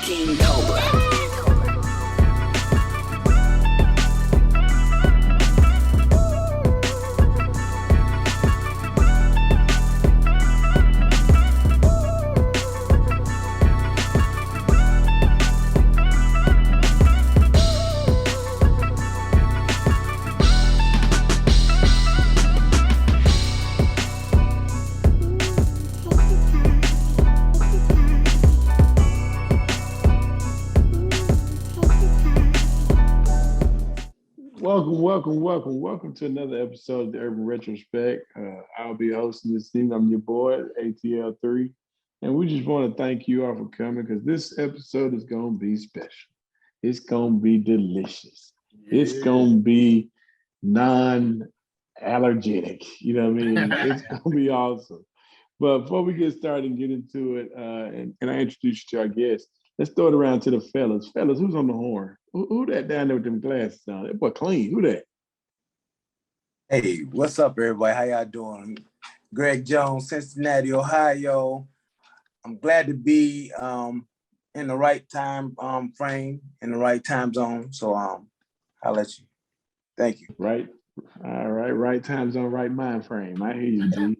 King Cobra. Welcome to another episode of the Urban Retrospect. I'll be hosting this evening. I'm your boy, ATL3. And we just want to thank you all for coming because this episode is going to be special. It's going to be delicious. Yeah. It's going to be non-allergenic. You know what I mean? It's going to be awesome. But before we get started and get into it, and I introduce you to our guests, let's throw it around to the fellas. Fellas, who's on the horn? Who that down there with them glasses on? That boy clean. Who that? Hey, what's up, everybody? How y'all doing? Greg Jones, Cincinnati, Ohio. I'm glad to be in the right time frame, in the right time zone. So I'll let you. Thank you. Right. All right. Right time zone, right mind frame. I hear you, G. All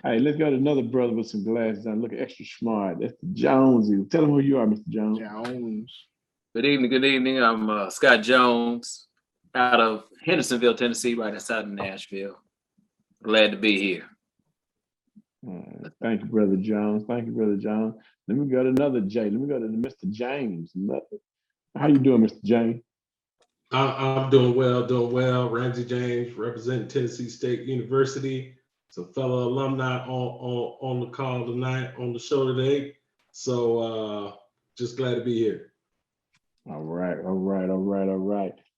right, let's go to another brother with some glasses on. Look extra smart. That's the Jonesy. Tell him who you are, Mr. Jones. Jones. Good evening. I'm Scott Jones out of Hendersonville, Tennessee, right outside of Nashville. Glad to be here. Thank you, Brother Jones. Let me go to another J. Let me go to Mr. James. How you doing, Mr. James? I'm doing well. Ramsey James, representing Tennessee State University. Some fellow alumni on the call tonight, on the show today. So just glad to be here. All right.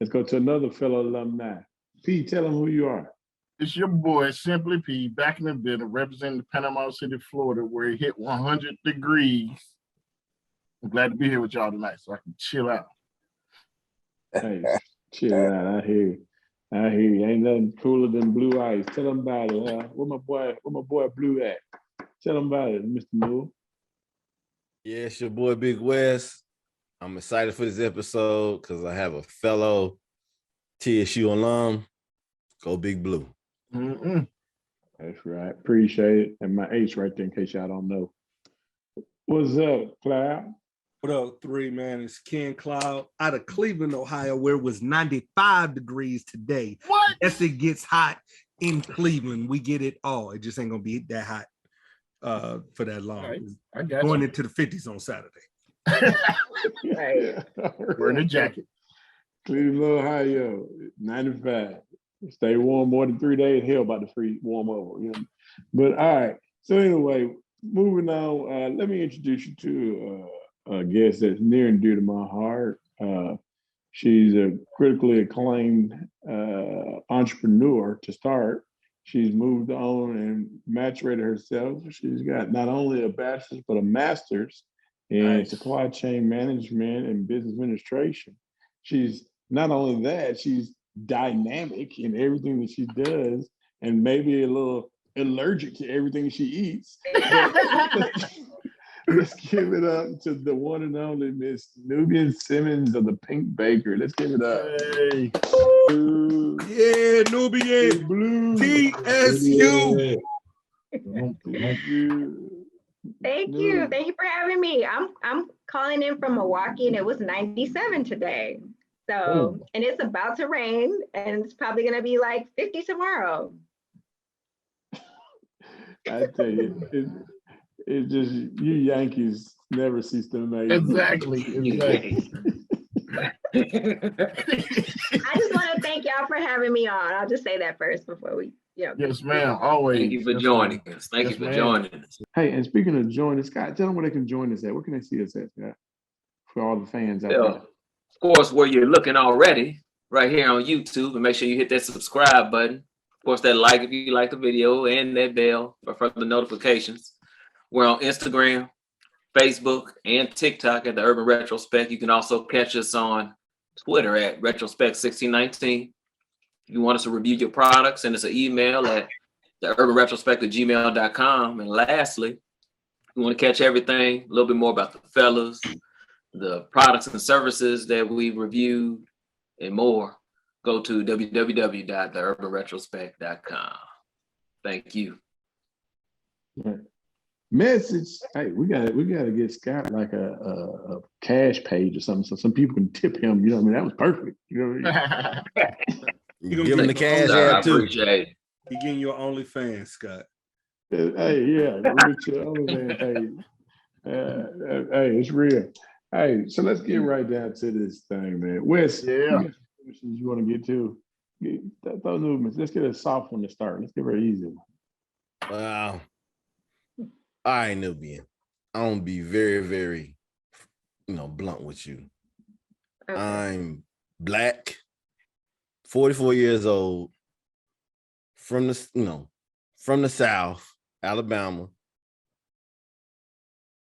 Let's go to another fellow alumni. P, tell them who you are. It's your boy, Simply P, back in the building, representing the Panama City, Florida, where it hit 100 degrees. I'm glad to be here with y'all tonight so I can chill out. Hey, chill out. I hear you. Ain't nothing cooler than blue ice. Tell them about it. Where my boy Blue at? Tell them about it, Mr. Moore. Yeah, it's your boy Big West. I'm excited for this episode because I have a fellow TSU alum. Go Big Blue. Mm-mm. That's right. Appreciate it. And my H right there in case y'all don't know. What's up, Cloud? What up, three, man? It's Ken Cloud out of Cleveland, Ohio, where it was 95 degrees today. What? As it gets hot in Cleveland, we get it all. It just ain't gonna be that hot for that long. Right. I got Going you. into the 50s on Saturday. Right. Wearing a jacket. Cleveland, Ohio, 95. Stay warm more than 3 days. Hell, about to freeze warm over. You know? But all right. So anyway, moving on. Let me introduce you to a guest that's near and dear to my heart. She's a critically acclaimed entrepreneur to start. She's moved on and maturated herself. She's got not only a bachelor's, but a master's in supply chain management and business administration. She's not only that, she's dynamic in everything that she does and maybe a little allergic to everything she eats. Let's give it up to the one and only Miss Nubian Simmons of the Pink Baker. Let's give it up. Hey. Yeah, Nubian. Blue. TSU. Thank you for having me. I'm calling in from Milwaukee and it was 97 today. So, and it's about to rain and it's probably going to be like 50 tomorrow. I tell you, it's just you Yankees never cease to amaze. Exactly. I just want to thank y'all for having me on. I'll just say that first before we, Yes, ma'am. Always. Thank you for joining us. Thank you for joining us. Hey, and speaking of joining, Scott, tell them where they can join us at. Where can they see us at, Scott? For all the fans out there. Of course, where you're looking already, right here on YouTube, and make sure you hit that subscribe button. Of course, that like if you like the video and that bell for further notifications. We're on Instagram, Facebook, and TikTok at the Urban Retrospect. You can also catch us on Twitter at Retrospect1619. If you want us to review your products, send us an email at theurbanretrospect@gmail.com. And lastly, if you want to catch everything, a little bit more about the fellas, the products and services that we reviewed, and more, go to www.theurbanretrospect.com. Thank you. Message. Hey, we gotta get Scott like a cash page or something, so some people can tip him. You know what I mean? That was perfect. You know what I mean? gonna Give him the get cash the I app too. appreciate it. You getting your OnlyFans, Scott? Hey, yeah, go get your OnlyFans page. Hey, it's real. Hey, so let's get right down to this thing, man. Wes, you Yeah. got some questions you want to get to? Those movements. Let's get a soft one to start. Let's get a very easy one. Wow. All right, Nubian. I'm gonna be very, very, blunt with you. Okay. I'm Black, 44 years old, from the South, Alabama.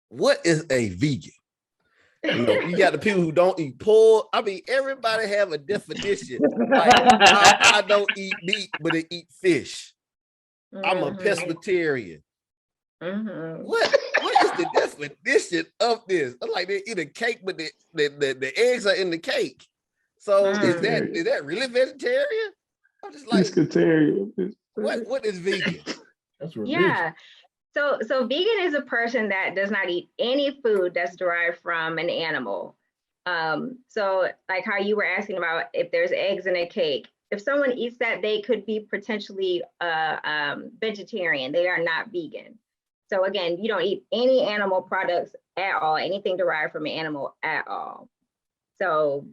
What is a vegan? You got the people who don't eat pork. I mean, everybody have a definition. Like I don't eat meat, but I eat fish. I'm a pescatarian. What is the definition of this? I'm like, they eat a cake, but the eggs are in the cake. So is that really vegetarian? I'm just like, Pescatarian. what is vegan? That's religion. Yeah. So vegan is a person that does not eat any food that's derived from an animal. So like how you were asking about if there's eggs in a cake, if someone eats that, they could be potentially vegetarian. They are not vegan. So again, you don't eat any animal products at all, anything derived from an animal at all. So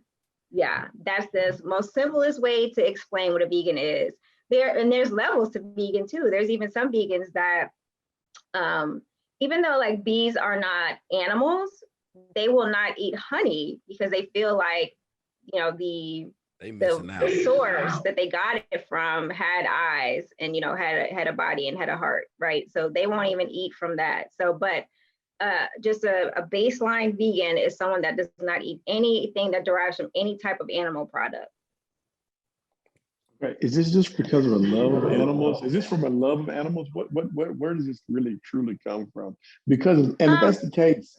yeah, that's the most simplest way to explain what a vegan is. There's levels to vegan too. There's even some vegans that even though like bees are not animals, they will not eat honey because they feel like, the source that they got it from had eyes and, had a body and had a heart, right? So they won't even eat from that. So, but just a baseline vegan is someone that does not eat anything that derives from any type of animal product. Right. Is this just because of a love of animals? Is this from a love of animals? Where does this really truly come from? Because, and if that's the case,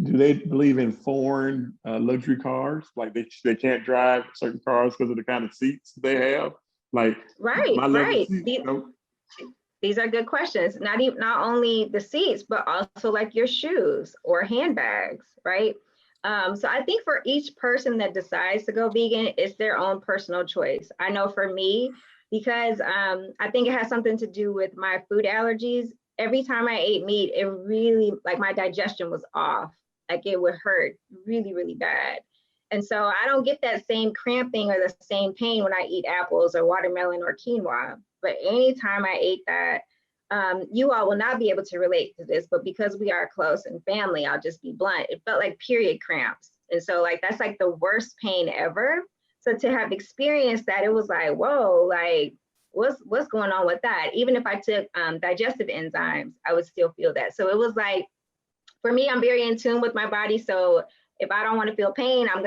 do they believe in foreign luxury cars? Like they can't drive certain cars because of the kind of seats they have? Like Right. Seat, These are good questions. Not only the seats, but also like your shoes or handbags, right? So I think for each person that decides to go vegan, it's their own personal choice. I know for me, because I think it has something to do with my food allergies. Every time I ate meat, it really, like my digestion was off. Like it would hurt really, really bad. And so I don't get that same cramping or the same pain when I eat apples or watermelon or quinoa. But anytime I ate that, you all will not be able to relate to this, but because we are close and family, I'll just be blunt. It felt like period cramps. And so like, that's like the worst pain ever. So to have experienced that, it was like, whoa, like what's going on with that? Even if I took digestive enzymes, I would still feel that. So it was like, for me, I'm very in tune with my body. So if I don't want to feel pain, I'm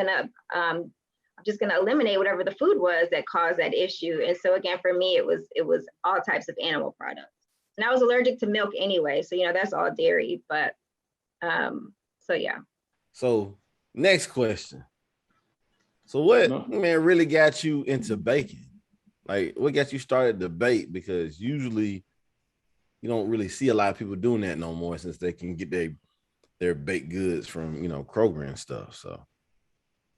just gonna eliminate whatever the food was that caused that issue. And so again, for me, it was all types of animal products. And I was allergic to milk anyway, so that's all dairy. But so yeah. So next question. So what really got you into baking? Like what got you started to bake? Because usually you don't really see a lot of people doing that no more since they can get their baked goods from Kroger and stuff. So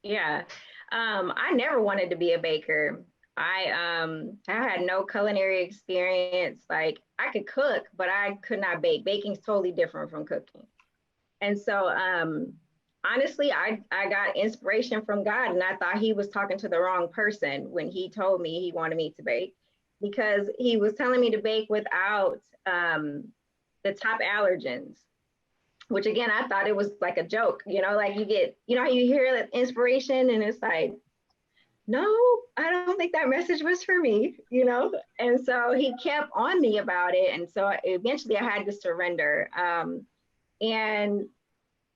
yeah. I never wanted to be a baker. I had no culinary experience. Like I could cook, but I could not bake. Baking's totally different from cooking. And so honestly, I got inspiration from God, and I thought he was talking to the wrong person when he told me he wanted me to bake, because he was telling me to bake without the top allergens, which again, I thought it was like a joke, like you get, how you hear that inspiration and it's like, no, I don't think that message was for me, And so he kept on me about it. And so eventually I had to surrender. And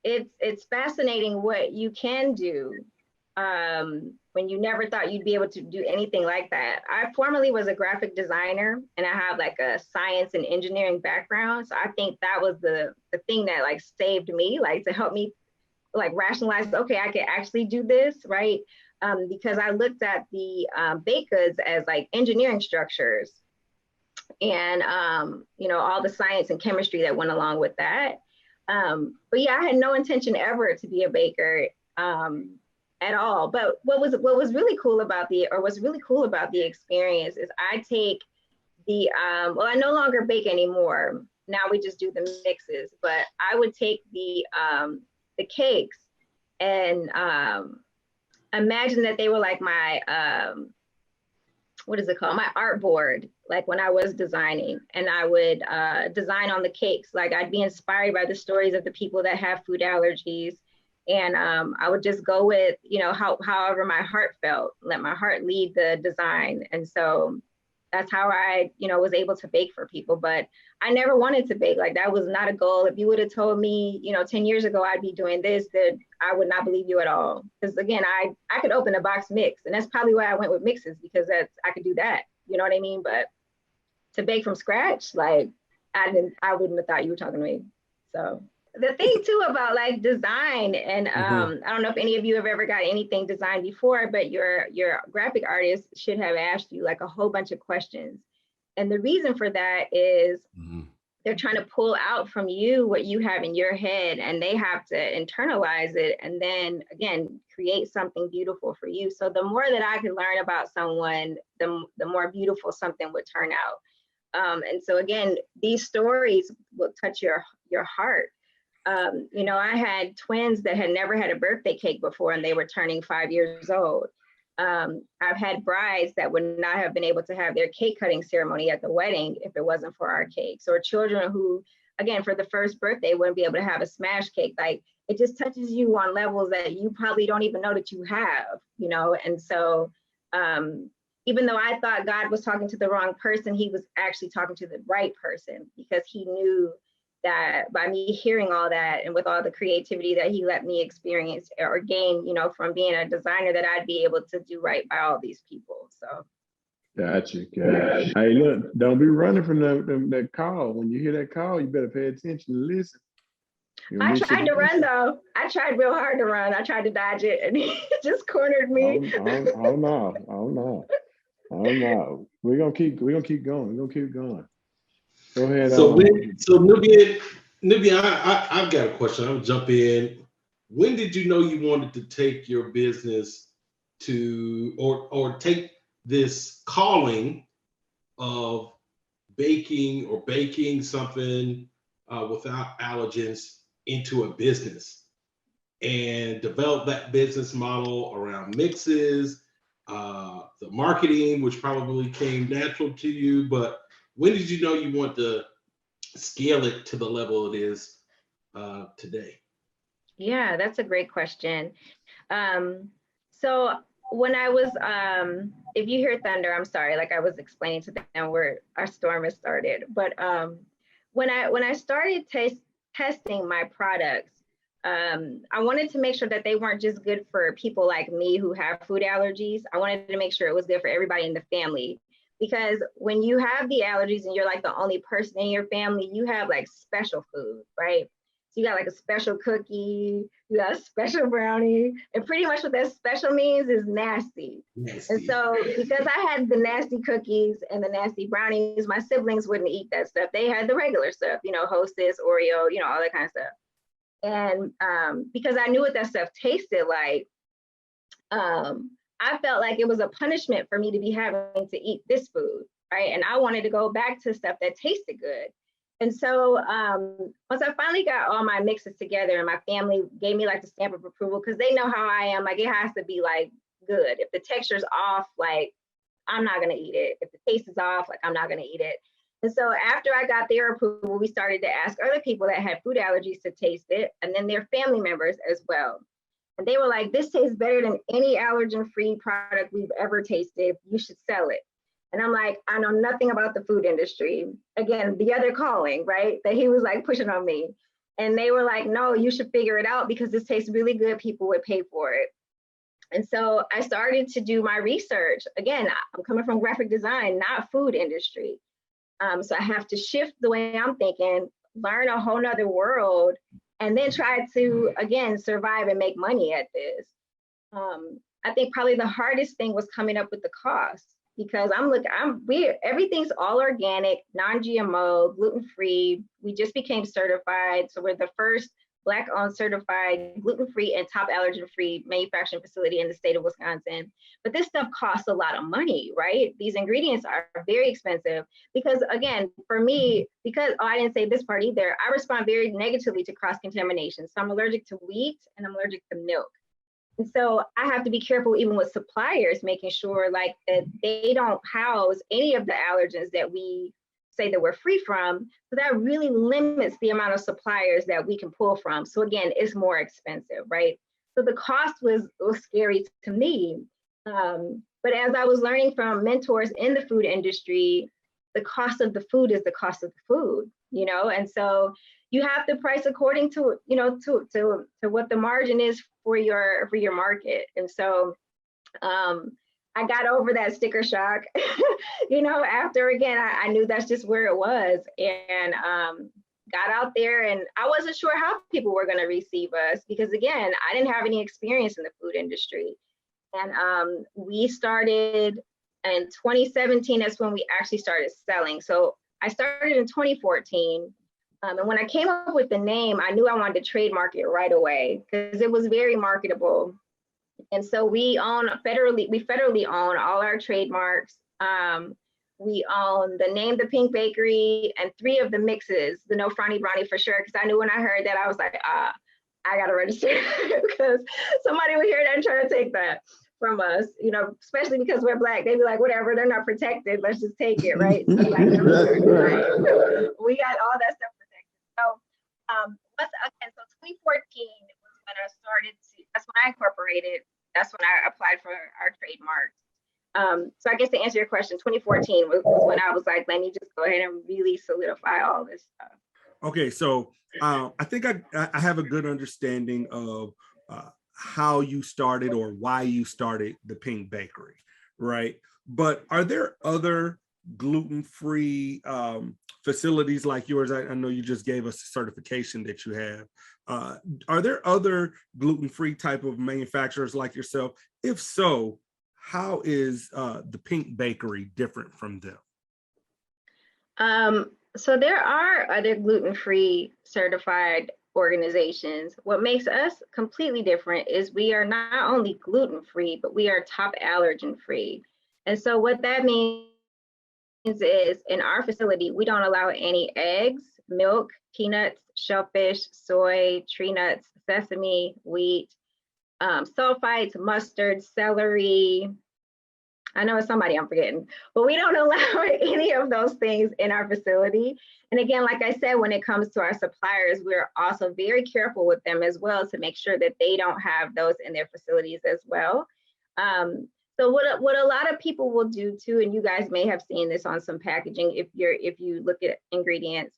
it's fascinating what you can do when you never thought you'd be able to do anything like that. I formerly was a graphic designer, and I have like a science and engineering background. So I think that was the thing that like saved me, like to help me like rationalized, okay, I could actually do this, right? Because I looked at the baked goods as like engineering structures and, all the science and chemistry that went along with that. But yeah, I had no intention ever to be a baker at all. But what's really cool about the experience is I take I no longer bake anymore. Now we just do the mixes, but I would take the cakes and imagine that they were like my, what is it called? My art board, like when I was designing, and I would design on the cakes. Like I'd be inspired by the stories of the people that have food allergies. And I would just go with, however my heart felt, let my heart lead the design. And so that's how I, was able to bake for people. But I never wanted to bake. Like that was not a goal. If you would have told me, 10 years ago, I'd be doing this, that I would not believe you at all. Because again, I could open a box mix, and that's probably why I went with mixes, because I could do that. You know what I mean? But to bake from scratch, like I wouldn't have thought you were talking to me. So the thing too about like design, and I don't know if any of you have ever got anything designed before, but your graphic artist should have asked you like a whole bunch of questions. And the reason for that is they're trying to pull out from you what you have in your head, and they have to internalize it and then again create something beautiful for you. So the more that I could learn about someone, the more beautiful something would turn out. And so again, these stories will touch your heart. I had twins that had never had a birthday cake before, and they were turning 5 years old. I've had brides that would not have been able to have their cake cutting ceremony at the wedding if it wasn't for our cakes, or children who, again, for the first birthday wouldn't be able to have a smash cake. Like it just touches you on levels that you probably don't even know that you have, And so even though I thought God was talking to the wrong person, he was actually talking to the right person, because he knew that by me hearing all that and with all the creativity that he let me experience or gain, from being a designer, that I'd be able to do right by all these people. So. Gotcha. Hey, look, don't be running from that call. When you hear that call, you better pay attention and listen. I tried to run though. I tried real hard to run. I tried to dodge it, and he just cornered me. Oh no. We're gonna keep going. Go ahead. So Nubian, I've got a question. I'll jump in. When did you know you wanted to take your business to, or take this calling of baking something without allergens into a business, and develop that business model around mixes, the marketing, which probably came natural to you, but when did you know you want to scale it to the level it is today? Yeah, that's a great question. So when I was, if you hear thunder, I'm sorry, like I was explaining to them where our storm has started. But when I started testing my products, I wanted to make sure that they weren't just good for people like me who have food allergies. I wanted to make sure it was good for everybody in the family. Because when you have the allergies and you're like the only person in your family, you have like special food, right? So you got like a special cookie, you got a special brownie, and pretty much what that special means is nasty. And so because I had the nasty cookies and the nasty brownies, my siblings wouldn't eat that stuff. They had the regular stuff, Hostess, Oreo, all that kind of stuff. And because I knew what that stuff tasted like, I felt like it was a punishment for me to be having to eat this food, right? And I wanted to go back to stuff that tasted good. And so once I finally got all my mixes together and my family gave me like the stamp of approval, because they know how I am, like it has to be like good. If the texture's off, like I'm not gonna eat it. If the taste is off, like I'm not gonna eat it. And so after I got their approval, we started to ask other people that had food allergies to taste it, and then their family members as well. And they were like, this tastes better than any allergen-free product we've ever tasted. You should sell it. And I'm like, I know nothing about the food industry. Again, the other calling, right? That he was like pushing on me. And they were like, no, you should figure it out because this tastes really good. People would pay for it. And so I started to do my research. Again, I'm coming from graphic design, not food industry. So I have to shift the way I'm thinking, learn a whole nother world and then try to, again, survive and make money at this. I think probably the hardest thing was coming up with the cost, because everything's all organic, non-GMO, gluten-free. We just became certified. So we're the first Black-owned certified gluten-free and top allergen-free manufacturing facility in the state of Wisconsin. But this stuff costs a lot of money, right? These ingredients are very expensive because, again, for me, I didn't say this part either, I respond very negatively to cross-contamination. So I'm allergic to wheat and I'm allergic to milk. And so I have to be careful even with suppliers, making sure like that they don't house any of the allergens that we say that we're free from. So that really limits the amount of suppliers that we can pull from. So again, it's more expensive, right? So the cost was scary to me. But as I was learning from mentors in the food industry, the cost of the food is the cost of the food, you know? And so you have to price according to, you know, to what the margin is for your market. And so I got over that sticker shock, you know, after, again, I knew that's just where it was, and got out there, and I wasn't sure how people were going to receive us because, again, I didn't have any experience in the food industry. And we started in 2017, that's when we actually started selling. So I started in 2014. And when I came up with the name, I knew I wanted to trademark it right away because it was very marketable. And so we federally own all our trademarks. We own the name, The Pink Bakery, and 3 of the mixes, the No Frowny Brownie for sure, because I knew when I heard that, I was like, I got to register because somebody would hear that and try to take that from us, you know, especially because we're Black. They'd be like, whatever, they're not protected. Let's just take it, right? So like, right. We got all that stuff protected. So, so 2014 was when I started that's when I incorporated, that's when I applied for our trademark. So I guess to answer your question, 2014 was when I was like, let me just go ahead and really solidify all this stuff. Okay, so I think I have a good understanding of how you started or why you started the Pink Bakery, right? But are there other gluten-free facilities like yours? I know you just gave us a certification that you have. Are there other gluten-free type of manufacturers like yourself? If so, how is the Pink Bakery different from them? So there are other gluten-free certified organizations. What makes us completely different is we are not only gluten-free, but we are top allergen-free. And so what that means is in our facility, we don't allow any eggs, milk, peanuts, shellfish, soy, tree nuts, sesame, wheat, sulfites, mustard, celery. I know it's somebody I'm forgetting, but we don't allow any of those things in our facility. And again, like I said, when it comes to our suppliers, we're also very careful with them as well to make sure that they don't have those in their facilities as well. So what a lot of people will do too, and you guys may have seen this on some packaging if you look at ingredients,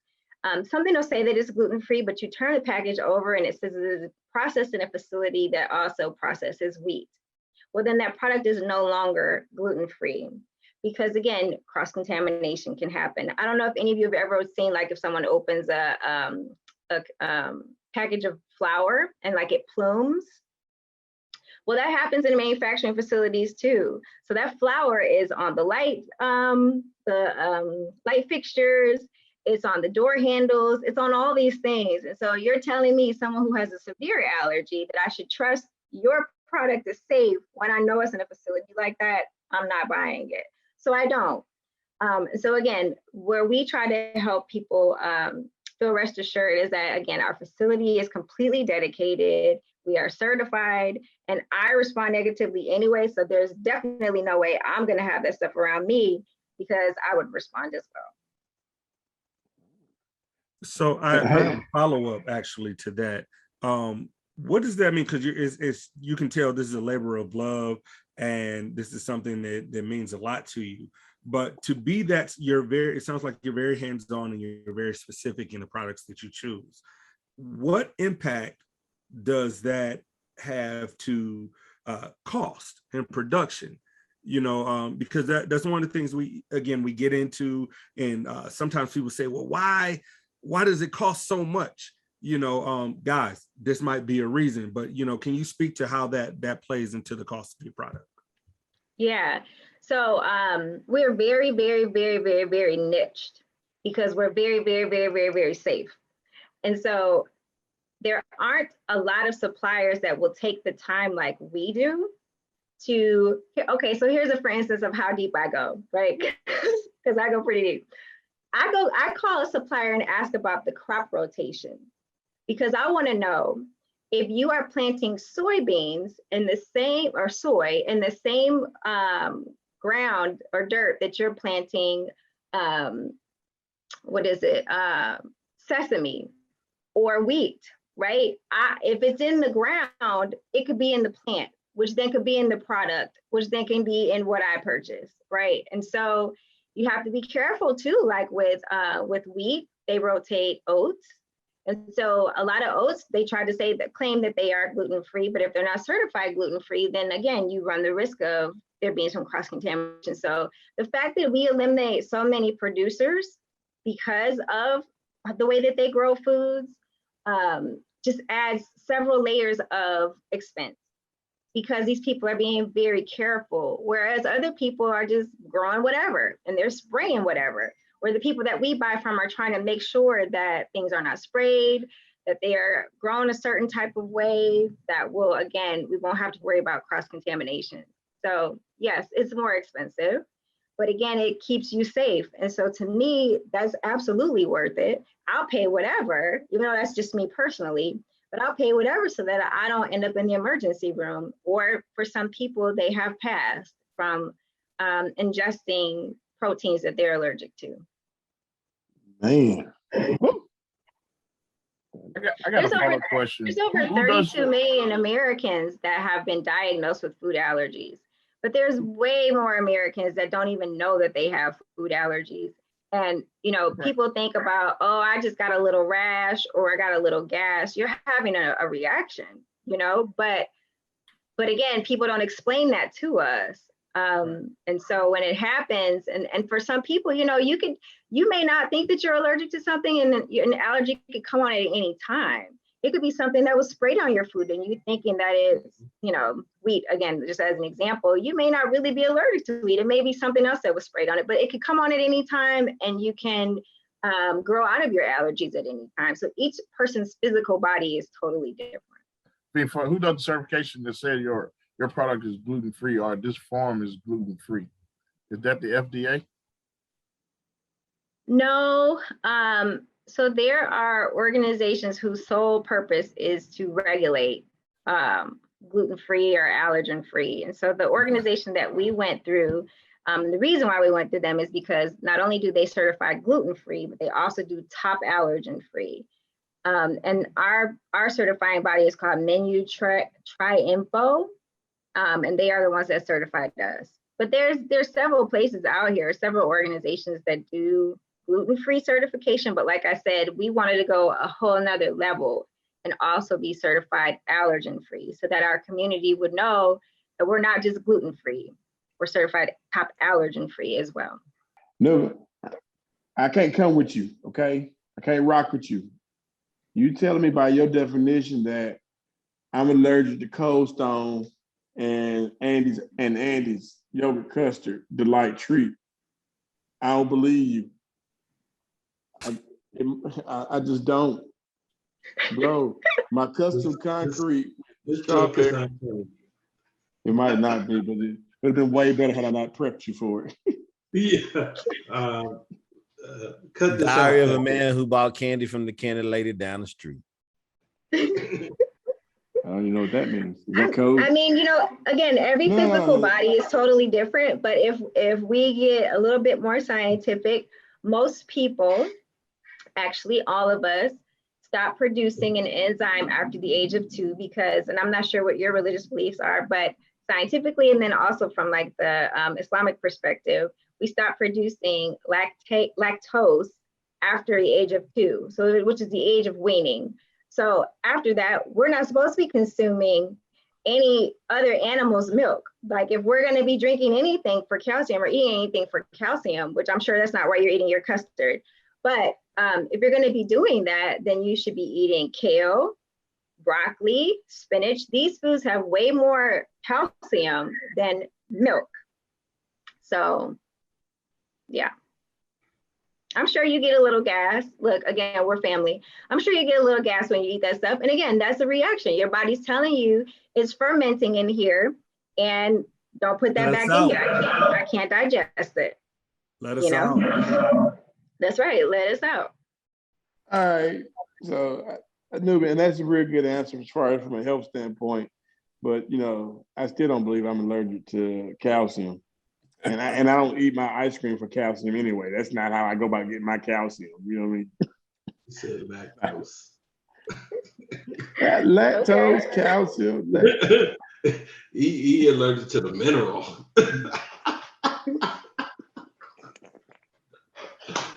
something will say that it's gluten-free, but you turn the package over and it says it is processed in a facility that also processes wheat. Well, then that product is no longer gluten-free because, again, cross-contamination can happen. I don't know if any of you have ever seen, like, if someone opens a package of flour and, like, it plumes. Well, that happens in manufacturing facilities, too. So that flour is on the light fixtures, it's on the door handles, it's on all these things. And so you're telling me, someone who has a severe allergy, that I should trust your product is safe when I know it's in a facility like that? I'm not buying it. So I don't. So again, where we try to help people feel rest assured is that, again, our facility is completely dedicated. We are certified, and I respond negatively anyway. So there's definitely no way I'm going to have that stuff around me because I would respond as well. So I have a follow-up actually to that. What does that mean? Because you can tell this is a labor of love, and this is something that means a lot to you. But to be that, it sounds like you're very hands-on and you're very specific in the products that you choose. What impact does that have to cost and production? You know, because that's one of the things we get into, and sometimes people say, well, why does it cost so much? guys, this might be a reason, but can you speak to how that plays into the cost of your product? Yeah. So we're very, very, very, very, very niched because we're very, very, very, very, very safe. And so there aren't a lot of suppliers that will take the time like we do to, okay, so here's for instance of how deep I go, right? Because I go pretty deep. I call a supplier and ask about the crop rotation because I want to know if you are planting soybeans in the same, or soy in the same ground or dirt that you're planting, sesame or wheat, right? If it's in the ground, it could be in the plant, which then could be in the product, which then can be in what I purchase, right? And so you have to be careful too, like with wheat, they rotate oats. And so a lot of oats, they try to claim that they are gluten-free, but if they're not certified gluten-free, then again, you run the risk of there being some cross-contamination. So the fact that we eliminate so many producers because of the way that they grow foods just adds several layers of expense because these people are being very careful, whereas other people are just growing whatever and they're spraying whatever. Where the people that we buy from are trying to make sure that things are not sprayed, that they are grown a certain type of way that will, again, we won't have to worry about cross-contamination. So yes, it's more expensive, but again, it keeps you safe. And so to me, that's absolutely worth it. I'll pay whatever, even though that's just me personally, but I'll pay whatever so that I don't end up in the emergency room. Or for some people, they have passed from ingesting proteins that they're allergic to. Man. I got a follow-up question. There's over 32 million Americans that have been diagnosed with food allergies, but there's way more Americans that don't even know that they have food allergies. And, people think about, oh, I just got a little rash or I got a little gas. You're having a reaction, but again, people don't explain that to us. And so when it happens, and for some people, you may not think that you're allergic to something and an allergy could come on at any time. It could be something that was sprayed on your food and you thinking that it's, wheat. Again, just as an example, you may not really be allergic to wheat. It may be something else that was sprayed on it, but it could come on at any time and you can grow out of your allergies at any time. So each person's physical body is totally different. Before, who does the certification that said your product is gluten-free or this farm is gluten-free? Is that the FDA? No. So there are organizations whose sole purpose is to regulate gluten-free or allergen-free. And so the organization that we went through, the reason why we went through them is because not only do they certify gluten-free, but they also do top allergen-free. And our certifying body is called Menu Tri-Info. And they are the ones that certified us. But there's several places out here, several organizations that do gluten-free certification. But like I said, we wanted to go a whole nother level and also be certified allergen-free so that our community would know that we're not just gluten-free, we're certified top allergen-free as well. No, I can't come with you, okay? I can't rock with you. You telling me by your definition that I'm allergic to Cold Stone and Andy's yogurt custard delight treat. I don't believe you. I just don't. Bro, my custom concrete strawberry. It might not be, but it would have been way better had I not prepped you for it. Yeah. Cut this Diary out. of a man who bought candy from the candy lady down the street. I don't even know what that means. Is that code? I mean, again, every physical body is totally different, but if we get a little bit more scientific, most people, actually all of us, stop producing an enzyme after the age of 2 because, and I'm not sure what your religious beliefs are, but scientifically, and then also from like the Islamic perspective, we stop producing lactose after the age of 2, so which is the age of weaning. So after that, we're not supposed to be consuming any other animal's milk. Like if we're going to be drinking anything for calcium or eating anything for calcium, which I'm sure that's not why you're eating your custard, but if you're going to be doing that, then you should be eating kale, broccoli, spinach. These foods have way more calcium than milk. So, yeah. I'm sure you get a little gas. Look, again, we're family. I'm sure you get a little gas when you eat that stuff. And again, that's a reaction. Your body's telling you it's fermenting in here, and don't put that back in here. I can't digest it. Let us out. That's right. Let us out. All right. So, Nubian, and that's a real good answer as far as from a health standpoint. But I still don't believe I'm allergic to calcium, and I don't eat my ice cream for calcium anyway. That's not how I go about getting my calcium. You know what I mean? You said lactose. Lactose, okay. Calcium. He allergic to the mineral.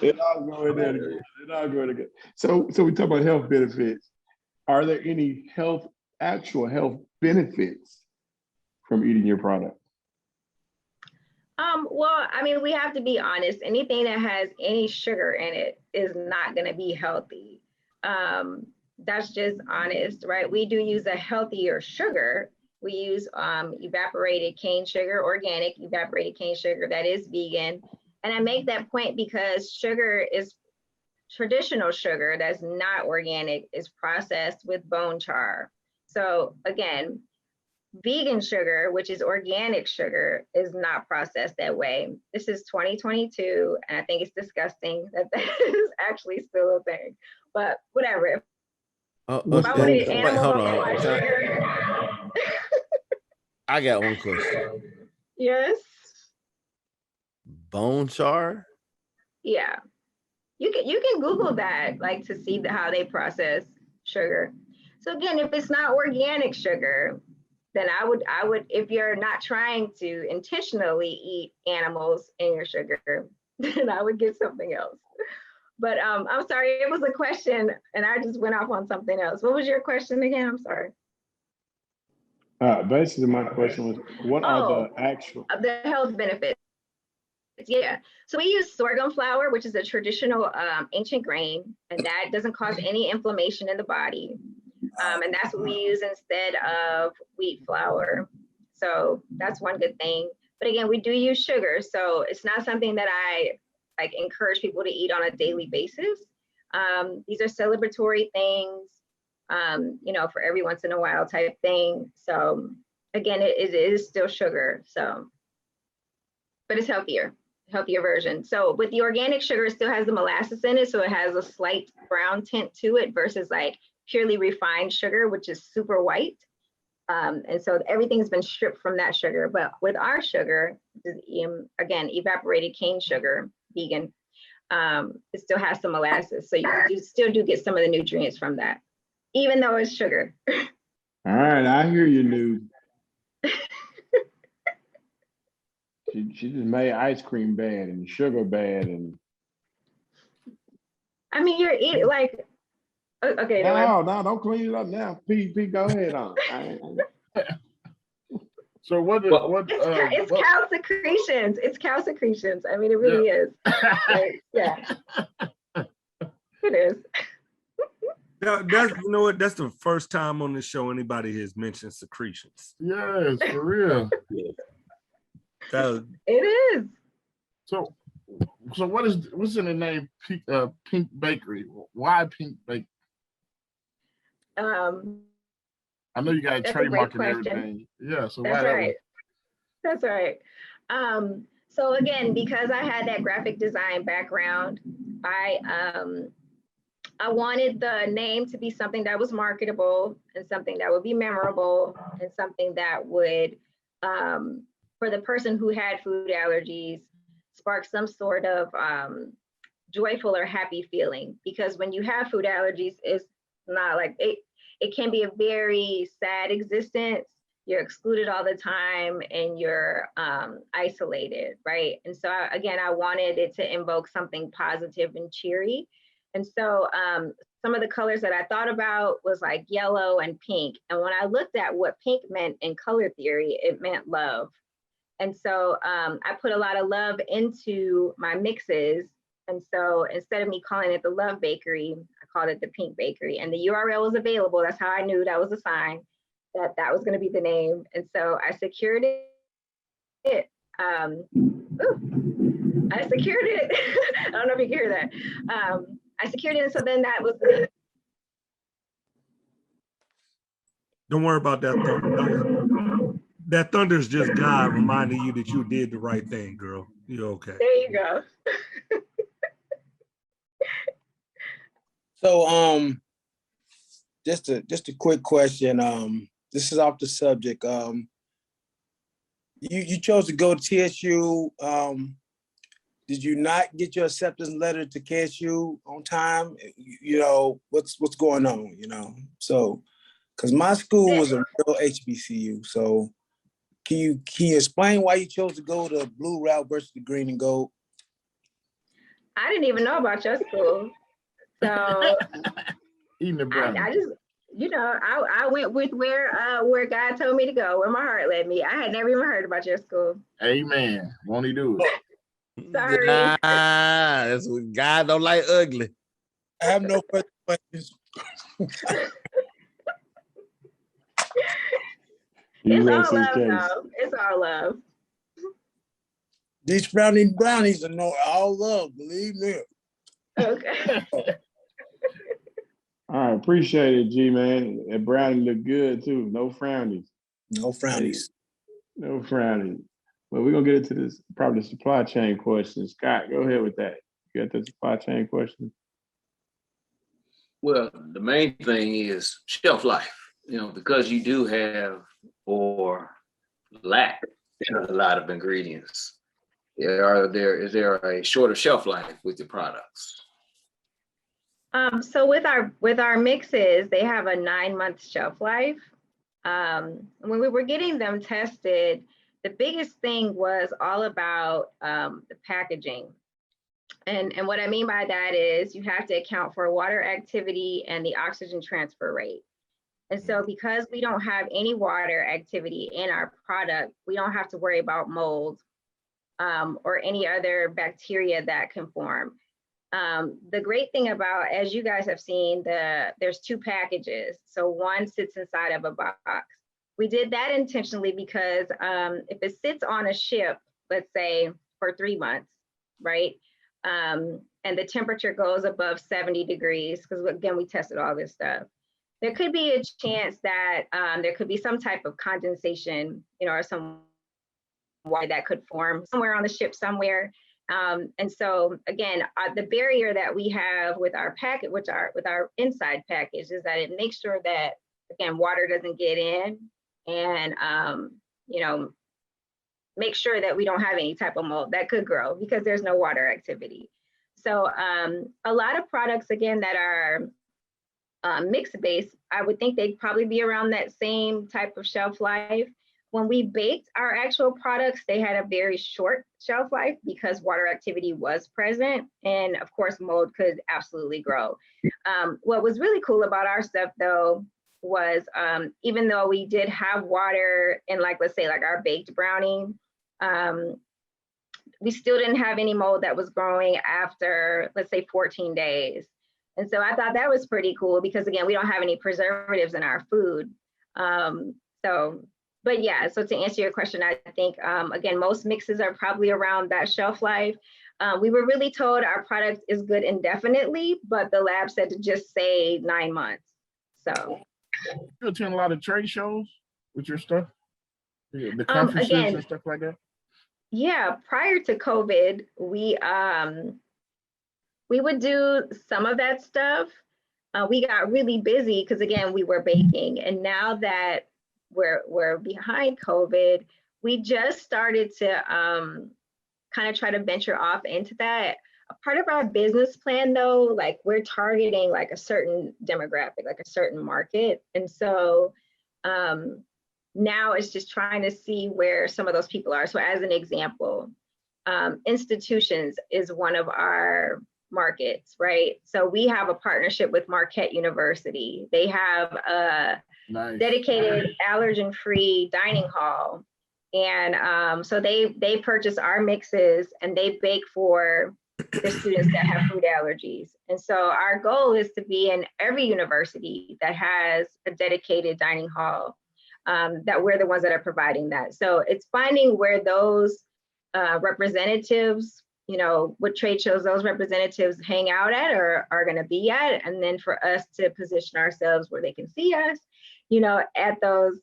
It all go in there together. It all go together. So we talk about health benefits. Are there any actual health benefits from eating your product? Well, I mean, we have to be honest. Anything that has any sugar in it is not going to be healthy. That's just honest, right? We do use a healthier sugar. We use evaporated cane sugar, organic evaporated cane sugar that is vegan. And I make that point because sugar is traditional sugar that's not organic, is processed with bone char. So again, vegan sugar, which is organic sugar, is not processed that way. This is 2022, and I think it's disgusting that that is actually still a thing. But whatever. If I wanted animal hold on my on. sugar. I got one question. Yes. Bone char? Yeah. You can Google that, like, to see how they process sugar. So again, if it's not organic sugar, then I would, if you're not trying to intentionally eat animals in your sugar, then I would get something else. But I'm sorry, it was a question and I just went off on something else. What was your question again? I'm sorry. Basically, my question was, what are the actual... The health benefits. Yeah, so we use sorghum flour, which is a traditional ancient grain, and that doesn't cause any inflammation in the body. And that's what we use instead of wheat flour. So that's one good thing. But again, we do use sugar, so it's not something that I encourage people to eat on a daily basis. These are celebratory things, for every once in a while type thing. So again, it is still sugar. So, but it's healthier version. So with the organic sugar, it still has the molasses in it, so it has a slight brown tint to it versus like purely refined sugar, which is super white. And so everything's been stripped from that sugar. But with our sugar, again, evaporated cane sugar, vegan, it still has some molasses. So you still do get some of the nutrients from that, even though it's sugar. All right, I hear you, Noob. She just made ice cream bad and sugar bad and... I mean, you're eating like... Okay. No, don't clean it up now. Pete, go ahead on. So what? It's cow secretions. It's cow secretions. I mean, it really is. Yeah, it is. That's the first time on this show anybody has mentioned secretions. Yes, for real. It is. So what's in the name Pink Bakery? Why Pink Bakery? I know you got a trademark and everything. Yeah, so that's right. That's right. So again, because I had that graphic design background, I wanted the name to be something that was marketable and something that would be memorable and something that would, for the person who had food allergies, spark some sort of joyful or happy feeling. Because when you have food allergies, it's not like it can be a very sad existence. You're excluded all the time and you're isolated, right? And so I wanted it to invoke something positive and cheery. And so some of the colors that I thought about was like yellow and pink. And when I looked at what pink meant in color theory, it meant love. And so I put a lot of love into my mixes And so instead of me calling it the Love Bakery, I called it the Pink Bakery. And the URL was available. That's how I knew that was a sign that that was going to be the name. And so I secured it. I secured it. I don't know if you can hear that. I secured it. And so then that was the. Don't worry about that thunder. That thunder is just God reminding you that you did the right thing, girl. You're okay. There you go. So just a quick question. This is off the subject. You chose to go to TSU. Did you not get your acceptance letter to KSU on time? You know, what's going on, you know? So, because my school was a real HBCU. So can you explain why you chose to go the blue route versus the green and gold? I didn't even know about your school. So Eating the brownie. I just, you know, I went with where God told me to go, where my heart led me. I had never even heard about your school. Amen. Won't he do it? Sorry. That's what God don't like ugly. I have no further questions. It's all love, though. It's all love. These brownies are all love, believe me. Okay. All right, appreciate it, G man. That brownie look good too. No frownies. No frownies. No frownies. Well, we're gonna get into this probably the supply chain question. Scott, go ahead with that. You got the supply chain question? Well, the main thing is shelf life. You know, because you do have or lack a lot of ingredients. Is there a shorter shelf life with your products? So with our mixes, they have a 9-month shelf life. When we were getting them tested, the biggest thing was all about the packaging. And what I mean by that is you have to account for water activity and the oxygen transfer rate. And so because we don't have any water activity in our product, we don't have to worry about mold or any other bacteria that can form. The great thing about, as you guys have seen, there's 2 packages. So one sits inside of a box. We did that intentionally because if it sits on a ship, let's say for 3 months, right? And the temperature goes above 70 degrees, because again, we tested all this stuff. There could be a chance that there could be some type of condensation, you know, or some water that could form somewhere on the ship somewhere. And so again, the barrier that we have with our packet, with our inside package, is that it makes sure that, again, water doesn't get in, and you know, make sure that we don't have any type of mold that could grow because there's no water activity. So a lot of products, again, that are mixed based, I would think they'd probably be around that same type of shelf life. When we baked our actual products, they had a very short shelf life because water activity was present. And of course, mold could absolutely grow. What was really cool about our stuff, though, was even though we did have water in, like, let's say, like our baked brownie, we still didn't have any mold that was growing after, let's say, 14 days. And so I thought that was pretty cool because, again, we don't have any preservatives in our food. But yeah, so to answer your question, I think, again, most mixes are probably around that shelf life. We were really told our product is good indefinitely, but the lab said to just say 9 months. So You attend a lot of trade shows with your stuff? The conferences again, and stuff like that? Yeah, prior to COVID, we would do some of that stuff. We got really busy because, again, we were baking, and now that we're behind COVID, we just started to kind of try to venture off into that. A part of our business plan, though, like, we're targeting like a certain demographic, like a certain market, and so now it's just trying to see where some of those people are. So as an example, institutions is one of our markets, right? So we have a partnership with Marquette University. They have a dedicated allergen-free dining hall. And so they purchase our mixes and they bake for the students that have food allergies. And so our goal is to be in every university that has a dedicated dining hall, that we're the ones that are providing that. So it's finding where those representatives, you know, what trade shows those representatives hang out at or are going to be at, and then for us to position ourselves where they can see us, you know, at those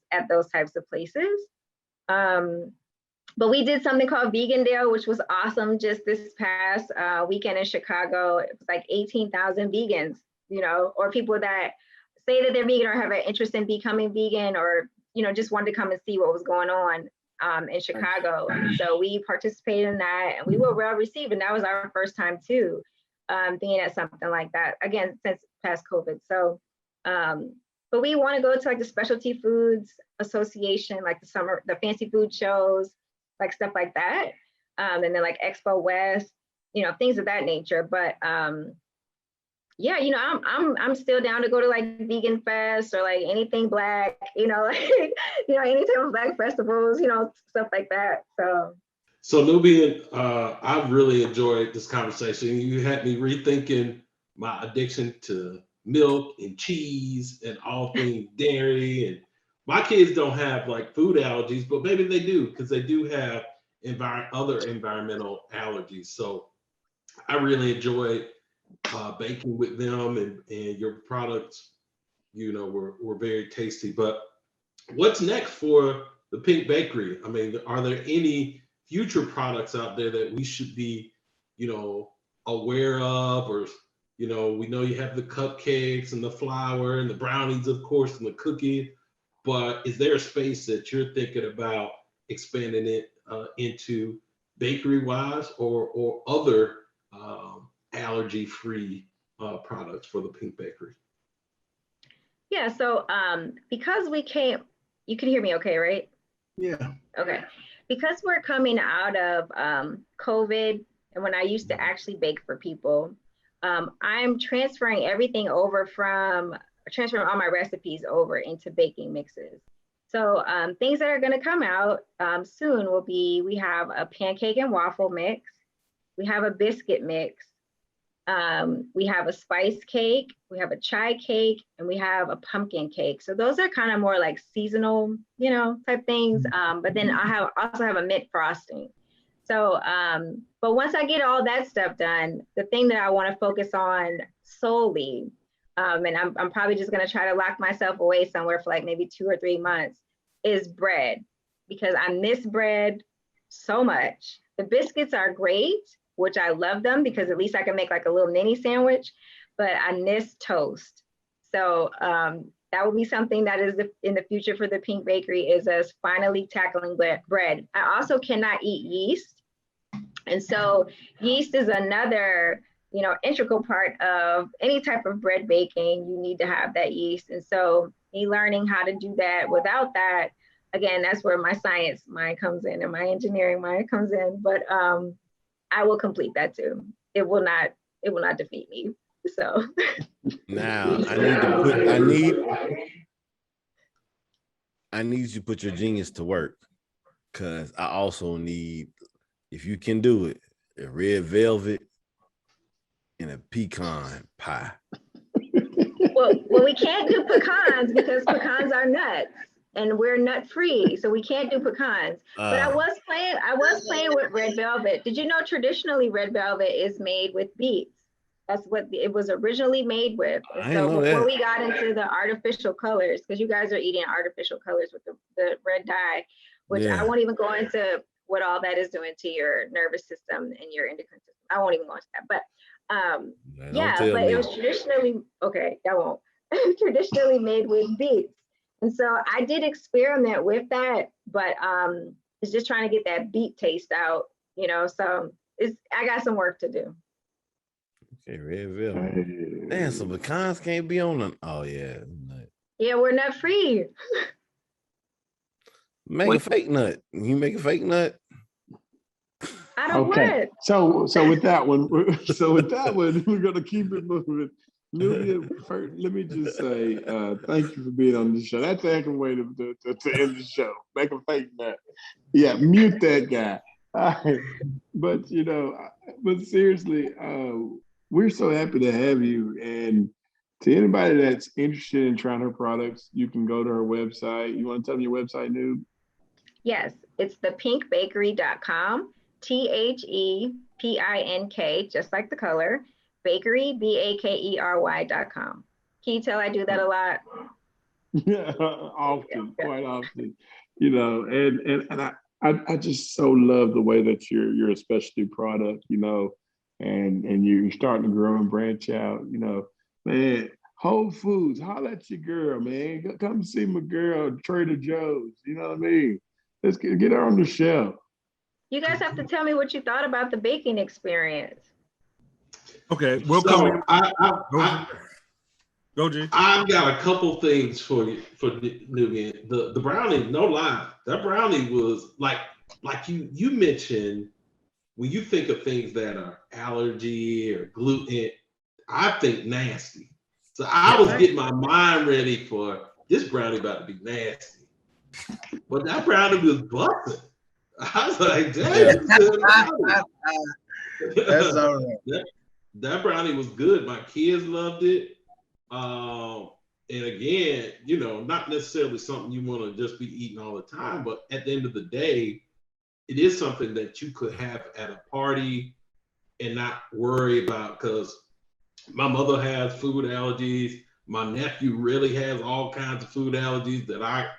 types of places. But we did something called Vegan Day, which was awesome just this past weekend in Chicago. It was like 18,000 vegans, you know, or people that say that they're vegan or have an interest in becoming vegan, or, you know, just wanted to come and see what was going on in Chicago. And so we participated in that, and we were well received. And that was our first time too, being at something like that, again, since past COVID. So, but we want to go to like the Specialty Foods Association, like the fancy food shows, like stuff like that. And then like Expo West, you know, things of that nature. But yeah, you know, I'm still down to go to like Vegan Fest or like anything Black, you know, like, you know, any type of Black festivals, you know, stuff like that. So Nubian, I've really enjoyed this conversation. You had me rethinking my addiction to milk and cheese and all things dairy. And my kids don't have like food allergies, but maybe they do, because they do have other environmental allergies. So I really enjoyed baking with them, and your products, you know, were very tasty. But what's next for the Pink Bakery? I mean, are there any future products out there that we should be, you know, aware of? Or, you know, we know you have the cupcakes and the flour and the brownies, of course, and the cookie, but is there a space that you're thinking about expanding it into bakery wise, or other allergy-free products for the Pink Bakery? Yeah, so because you can hear me okay, right? Yeah. Okay. Because we're coming out of COVID, and when I used to actually bake for people, I'm transferring all my recipes over into baking mixes. So things that are going to come out soon will be, we have a pancake and waffle mix, we have a biscuit mix, we have a spice cake, we have a chai cake, and we have a pumpkin cake. So those are kind of more like seasonal, you know, type things. But then I also have a mint frosting. So, but once I get all that stuff done, the thing that I want to focus on solely, and I'm probably just going to try to lock myself away somewhere for like maybe 2 or 3 months, is bread, because I miss bread so much. The biscuits are great, which I love them because at least I can make like a little mini sandwich, but I miss toast. So that will be something that is in the future for the Pink Bakery, is us finally tackling bread. I also cannot eat yeast. And so yeast is another, you know, integral part of any type of bread baking. You need to have that yeast. And so me learning how to do that without that, again, that's where my science mind comes in and my engineering mind comes in. But I will complete that too. It will not defeat me. So Now I need you to put your genius to work, because I also need, if you can do it, a red velvet and a pecan pie. well, we can't do pecans because pecans are nuts and we're nut free, so we can't do pecans. But I was playing with red velvet. Did you know traditionally red velvet is made with beets? That's what it was originally made with. And so before we got into the artificial colors, because you guys are eating artificial colors with the red dye, which I won't even go into what all that is doing to your nervous system and your endocrine system. I won't even go into that. But but it was traditionally, okay, that won't, traditionally made with beets. And so I did experiment with that, but it's just trying to get that beet taste out, you know, so I got some work to do. Okay, red velvet. Damn, so pecans can't be on them. Oh yeah. Yeah, we're nut free. Make a fake nut. You make a fake nut. I don't want. So with that one, we're gonna keep it moving. Nubian, first, let me just say thank you for being on the show. That's the heck of a way to end the show. Make a fake nut. Yeah, mute that guy. But but seriously, we're so happy to have you. And to anybody that's interested in trying her products, you can go to her website. You want to tell them your website, Noob? Yes, it's thepinkbakery.com, THEPINK, just like the color, bakery, BAKERY.com. Can you tell I do that a lot? Yeah, often, quite often. And I just so love the way that you're a specialty product, and you're starting to grow and branch out, man. Whole Foods, holla at your girl, man. Come see my girl, Trader Joe's. You know what I mean? Let's get her on the shelf. You guys have to tell me what you thought about the baking experience. Okay, we'll So come. Go, G. I've got a couple things for you for Nubian. The brownie, no lie, that brownie was like you mentioned, when you think of things that are allergy or gluten, I think nasty. So I was getting my mind ready for this brownie about to be nasty. But that brownie was busting. I was like, damn, That's all right. That brownie was good. My kids loved it. And again, not necessarily something you want to just be eating all the time, but at the end of the day, it is something that you could have at a party and not worry about, because my mother has food allergies. My nephew really has all kinds of food allergies that I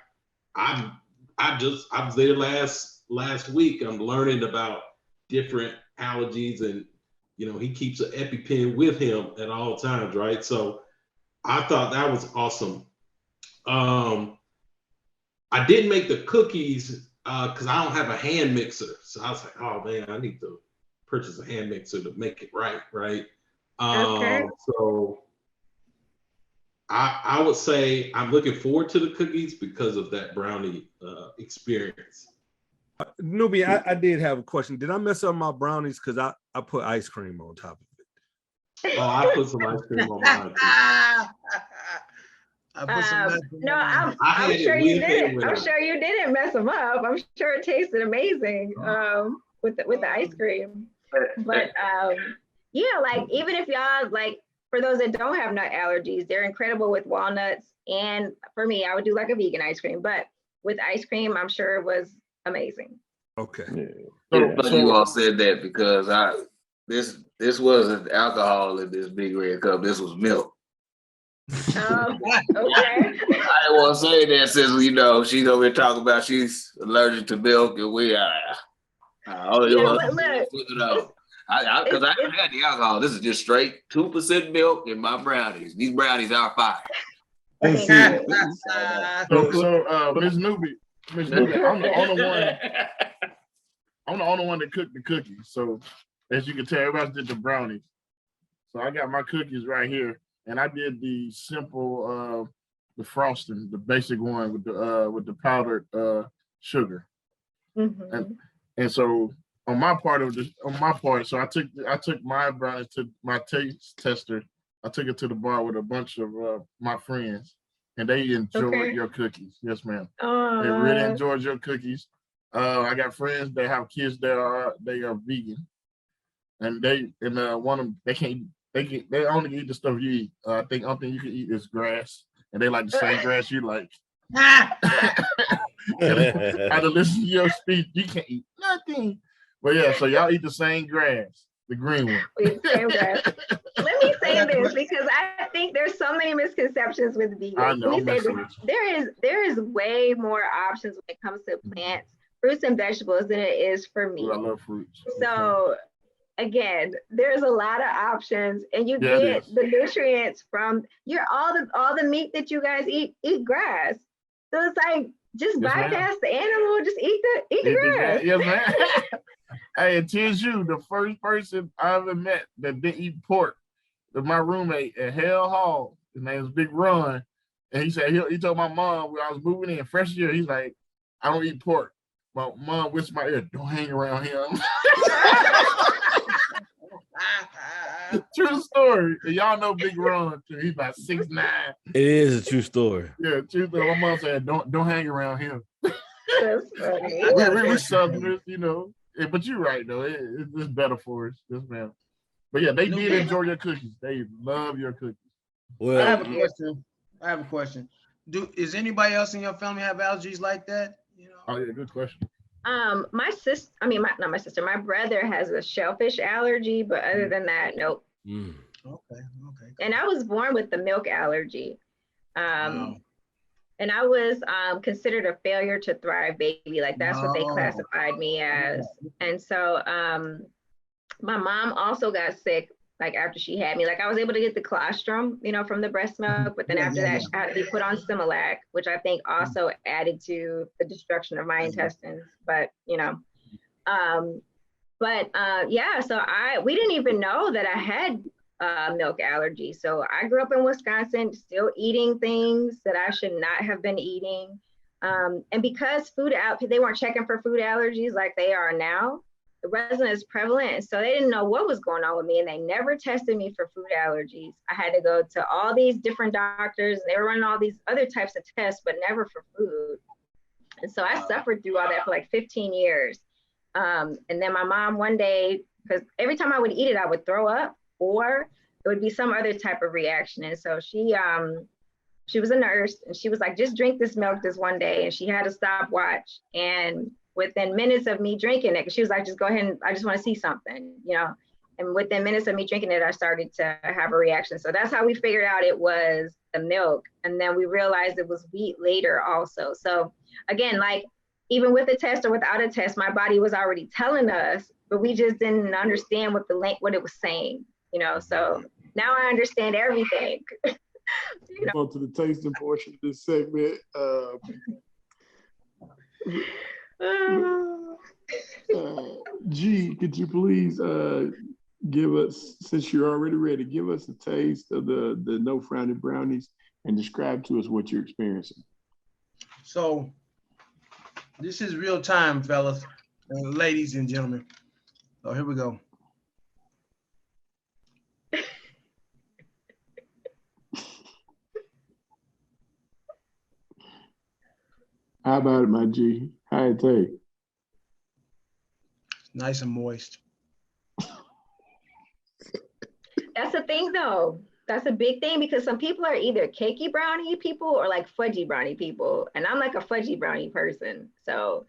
was there last week. I'm learning about different allergies, and he keeps an EpiPen with him at all times, right? So I thought that was awesome. I didn't make the cookies because I don't have a hand mixer. So I was like, oh man, I need to purchase a hand mixer to make it right? Okay. So I would say I'm looking forward to the cookies because of that brownie experience. Nubian, I did have a question. Did I mess up my brownies? Because I put ice cream on top of it. Oh, I put some ice cream on mine too. No, I'm sure you didn't. I'm sure you didn't mess them up. I'm sure it tasted amazing with the ice cream. But yeah, like even if y'all like, for those that don't have nut allergies, they're incredible with walnuts. And for me, I would do like a vegan ice cream, but with ice cream, I'm sure it was amazing. Okay. But you all said that because this wasn't alcohol in this big red cup. This was milk. Okay. I didn't want to say that since she's over here talking about she's allergic to milk, and we are. Because I haven't had the alcohol. This is just straight 2% milk in my brownies. These brownies are fire. So Ms. Newby, I'm the only one that cooked the cookies. So as you can tell, everybody did the brownies. So I got my cookies right here, and I did the simple, the frosting, the basic one with the powdered sugar. Mm-hmm. And so on my part, so I took my brownies to my taste tester. I took it to the bar with a bunch of my friends, and they enjoyed your cookies. Yes, ma'am. They really enjoyed your cookies. I got friends that have kids that are vegan, and one of them they only eat the stuff you eat. I think only thing you can eat is grass, and they like the same grass you like. After listening to your speech, you can't eat nothing. But yeah, so y'all eat the same grass, the green one. We eat the same grass. Let me say this, because I think there's so many misconceptions with vegans. I know. Let me say this. There is way more options when it comes to plants, fruits, and vegetables than it is for meat. I love fruits. So again, there's a lot of options, and you get the nutrients from all the meat that you guys eat grass. So it's like just bypass the animal, just eat the grass. Yes, man. Hey, it tells you the first person I ever met that didn't eat pork was my roommate at Hell Hall. His name was Big Ron. And he said, he told my mom when I was moving in freshman year, he's like, I don't eat pork. My mom whispered in my ear, don't hang around him. True story. And y'all know Big Ron too. He's about 6'9". It is a true story. Yeah, true story. My mom said, don't hang around him. That's funny. We're Southerners, but you're right though. It's better for us, yes, ma'am. But yeah, they did enjoy your cookies. They love your cookies. I have a question. Is anybody else in your family have allergies like that? You know? Oh yeah, good question. My sister, I mean, not my sister, my brother has a shellfish allergy, but other than that, nope. Okay. And I was born with the milk allergy. Wow. And I was considered a failure to thrive baby. Like that's what they classified me as. And so my mom also got sick like after she had me. Like I was able to get the colostrum, you know, from the breast milk, but then after that, I had to be put on Similac, which I think also added to the destruction of my intestines. But you know, yeah. So we didn't even know that I had milk allergy. So I grew up in Wisconsin, still eating things that I should not have been eating. And because they weren't checking for food allergies like they are now, it wasn't as prevalent. So they didn't know what was going on with me, and they never tested me for food allergies. I had to go to all these different doctors, and they were running all these other types of tests, but never for food. And so I suffered through all that for like 15 years. And then my mom one day, because every time I would eat it, I would throw up, or it would be some other type of reaction. And so she was a nurse, and she was like, just drink this milk this one day. And she had a stopwatch. And within minutes of me drinking it, she was like, just go ahead, and I just want to see something, you know. And within minutes of me drinking it, I started to have a reaction. So that's how we figured out it was the milk. And then we realized it was wheat later also. So again, like even with a test or without a test, my body was already telling us, but we just didn't understand what it was saying, you know. So now I understand everything. You know. On to the tasting portion of this segment. G, could you please give us, since you're already ready, give us a taste of the no frowny brownies and describe to us what you're experiencing. So this is real time, fellas, and ladies and gentlemen. So here we go. How about it, my G? How it taste? Nice and moist. That's the thing though. That's a big thing, because some people are either cakey brownie people or like fudgy brownie people. And I'm like a fudgy brownie person. So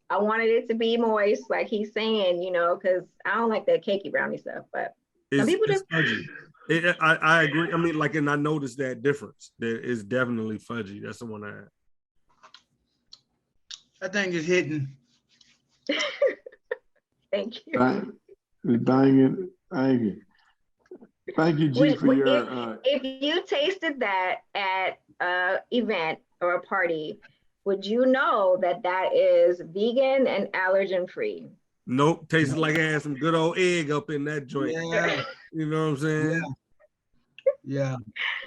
I wanted it to be moist, like he's saying, you know, because I don't like that cakey brownie stuff, but some people it's fudgy. I agree. I mean, like, and I noticed that difference. That is definitely fudgy. That's the one I had. That thing is hitting. Thank you. Bang it. Thank you, G, for your. If you tasted that at an event or a party, would you know that that is vegan and allergen free? Nope. Tasted like I had some good old egg up in that joint. Yeah. You know what I'm saying? Yeah.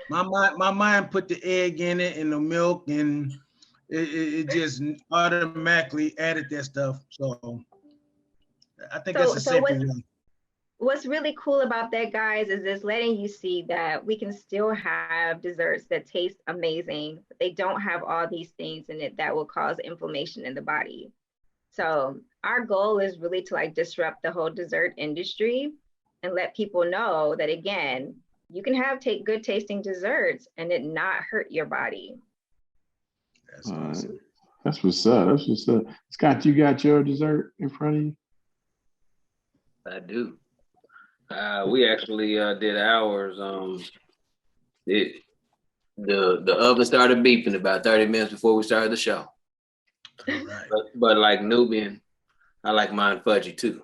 My mind put the egg in it and the milk, and it just automatically added that stuff. So I think that's a safe one. What's really cool about that, guys, is it's letting you see that we can still have desserts that taste amazing, but they don't have all these things in it that will cause inflammation in the body. So our goal is really to like disrupt the whole dessert industry and let people know that, again, you can have good tasting desserts and it not hurt your body. That's awesome. That's what's up. Scott, you got your dessert in front of you? I do. We actually did ours. The oven started beeping about 30 minutes before we started the show. Right. But like Nubian, I like mine fudgy too.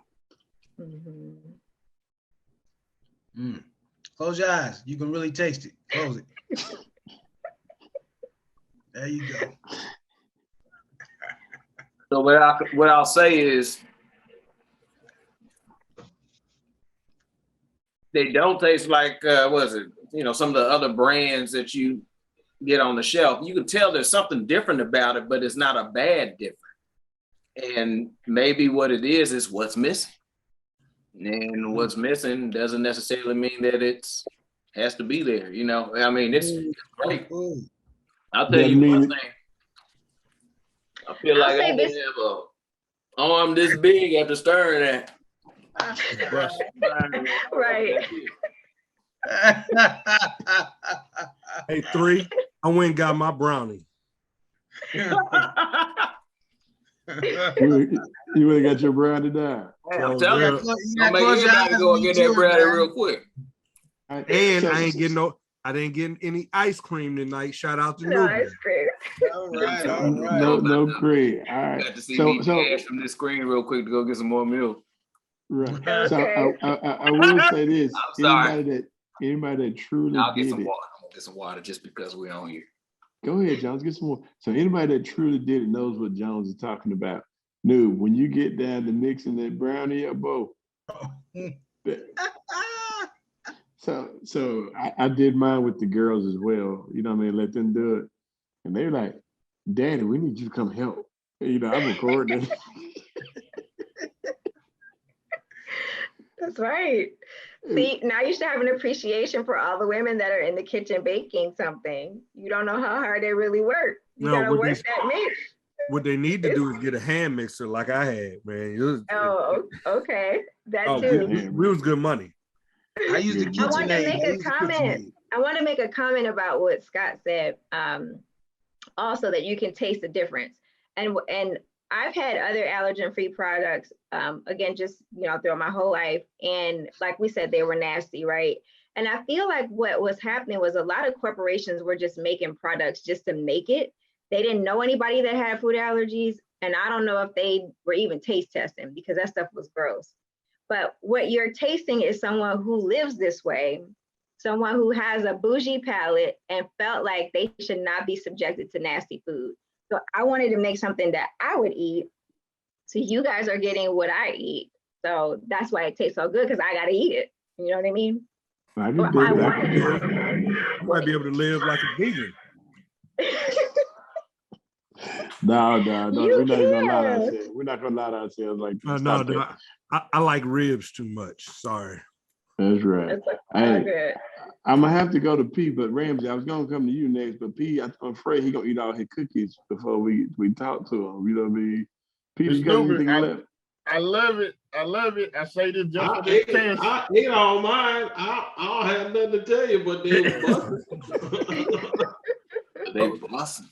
Close your eyes. You can really taste it. Close it. There you go. So what I'll say is, they don't taste like some of the other brands that you get on the shelf. You can tell there's something different about it, but it's not a bad different. And maybe what it is what's missing. And what's missing doesn't necessarily mean that it's has to be there. You know, I mean, it's great. I'll tell you one thing. I feel like I didn't have Arm this big after stirring that. Right. Hey, 3, I went and got my brownie. You would have got your brownie down. I'm telling you, don't make everybody go and get that brownie real quick. And I didn't get any ice cream tonight. Shout out to No Nubian. ice cream. All right, all right. No cream. All right. Got to see me dash from this screen real quick to go get some more milk. Right. Okay. So I will say this: I'm sorry. anybody that truly I'll get did some it. water. I'm gonna get some water just because we're on here. Go ahead, Jones. Get some more. So anybody that truly did it knows what Jones is talking about. No, when you get down to mixing that brownie up, Bo. So I did mine with the girls as well. You know what I mean? Let them do it, and they were like, "Daddy, we need you to come help." You know, I'm recording. That's right. See, now you should have an appreciation for all the women that are in the kitchen baking something. You don't know how hard they really work. You gotta work that mix. What they need to do is get a hand mixer like I had, man. Okay. That too. We was good money. I used to I want to make a comment. I want to make a comment about what Scott said. Also, that you can taste the difference. And I've had other allergen-free products, again, just, throughout my whole life. And like we said, they were nasty, right? And I feel like what was happening was a lot of corporations were just making products just to make it. They didn't know anybody that had food allergies. And I don't know if they were even taste testing because that stuff was gross. But what you're tasting is someone who lives this way, someone who has a bougie palate and felt like they should not be subjected to nasty food. So I wanted to make something that I would eat. So you guys are getting what I eat. So that's why it tastes so good, because I got to eat it. You know what I mean? I You might be able to live like a vegan. No, we're not gonna lie to ourselves. We're not gonna lie to ourselves like that. No, I like ribs too much. Sorry. That's right. Hey, I'm gonna have to go to P, but Ramsey, I was gonna come to you next, but P, I'm afraid he gonna eat all his cookies before we talk to him. You know what I mean? P, you got anything left? I love it. I say this just for the test. I ate all mine. I don't have nothing to tell you, but they was busting. They was awesome.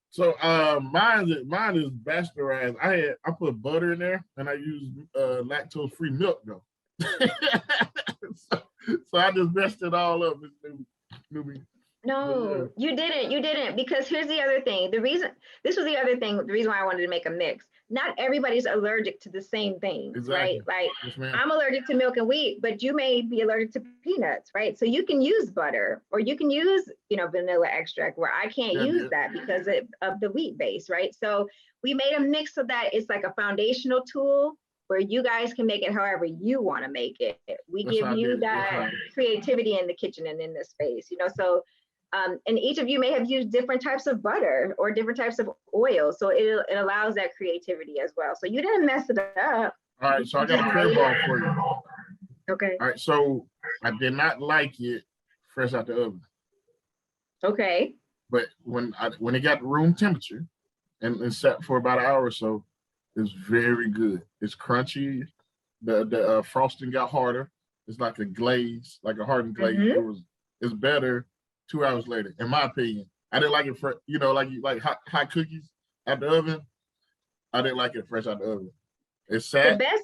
So mine is bastardized. I put butter in there, and I use lactose-free milk though. So I just messed it all up. No, you didn't, because here's the other thing. The reason why I wanted to make a mix. Not everybody's allergic to the same things, exactly. Right? Like yes, I'm allergic to milk and wheat, but you may be allergic to peanuts, right? So you can use butter, or you can use, vanilla extract, where I can't use that because of the wheat base, right? So we made a mix so that it's like a foundational tool where you guys can make it however you want to make it. We give you that creativity in the kitchen and in this space, so and each of you may have used different types of butter or different types of oil. So it allows that creativity as well. So you didn't mess it up. All right, so I got a curveball for you. Okay. All right, so I did not like it fresh out the oven. Okay. But when it got room temperature and sat for about an hour or so, it's very good. It's crunchy. The frosting got harder. It's like a glaze, like a hardened glaze. Mm-hmm. It's better 2 hours later, in my opinion. I didn't like it for like hot cookies out the oven. I didn't like it fresh out the oven. It's sad. The best.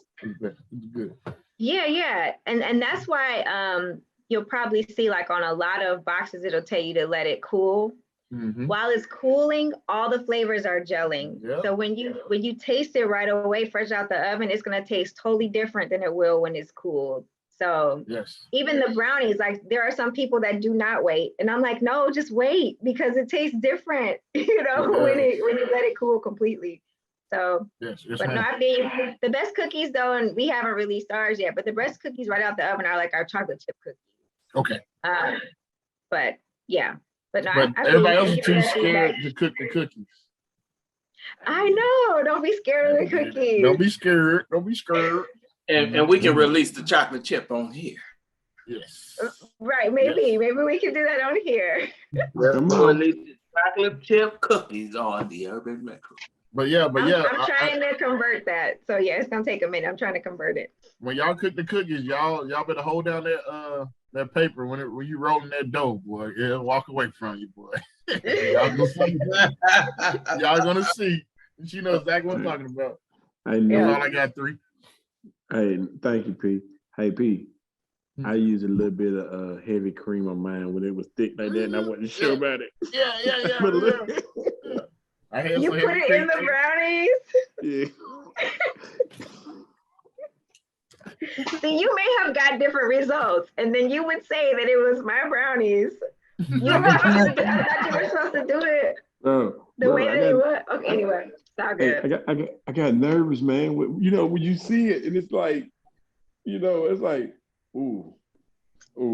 It's good. Yeah, and that's why you'll probably see, like, on a lot of boxes it'll tell you to let it cool. Mm-hmm. While it's cooling, all the flavors are gelling. Yep. So when you taste it right away, fresh out the oven, it's gonna taste totally different than it will when it's cooled. So yes. Even the brownies, like, there are some people that do not wait, and I'm like, no, just wait, because it tastes different, when you let it cool completely. So, yes, but no, I mean, the best cookies though, and we haven't released ours yet, but the best cookies right out the oven are like our chocolate chip cookies. Okay. But yeah, but no, but everybody else is too scared to cook the cookies. I know. Don't be scared of the cookies. Don't be scared. And we can release the chocolate chip on here. Yes. Right. Maybe we can do that on here. Release the chocolate chip cookies on the Urban Metro. But yeah, I'm trying to convert that. So yeah, it's gonna take a minute. I'm trying to convert it. when y'all cook the cookies, y'all better hold down that paper when you rolling that dough, boy. Yeah, walk away from you, boy. y'all gonna see. Y'all gonna see. She knows exactly what I'm talking about. I know. That's all I got. 3. Hey, thank you, P. Hey, P. I used a little bit of heavy cream on mine when it was thick like that, and I wasn't sure about it. Yeah. I had You some put heavy it cream in the too. brownies. Yeah. See, you may have got different results, and then you would say that it was my brownies. I thought you were supposed to do it the way that it was. Okay, anyway, it's all good. Hey, I got nervous, man. When you see it, and it's like, it's like, ooh,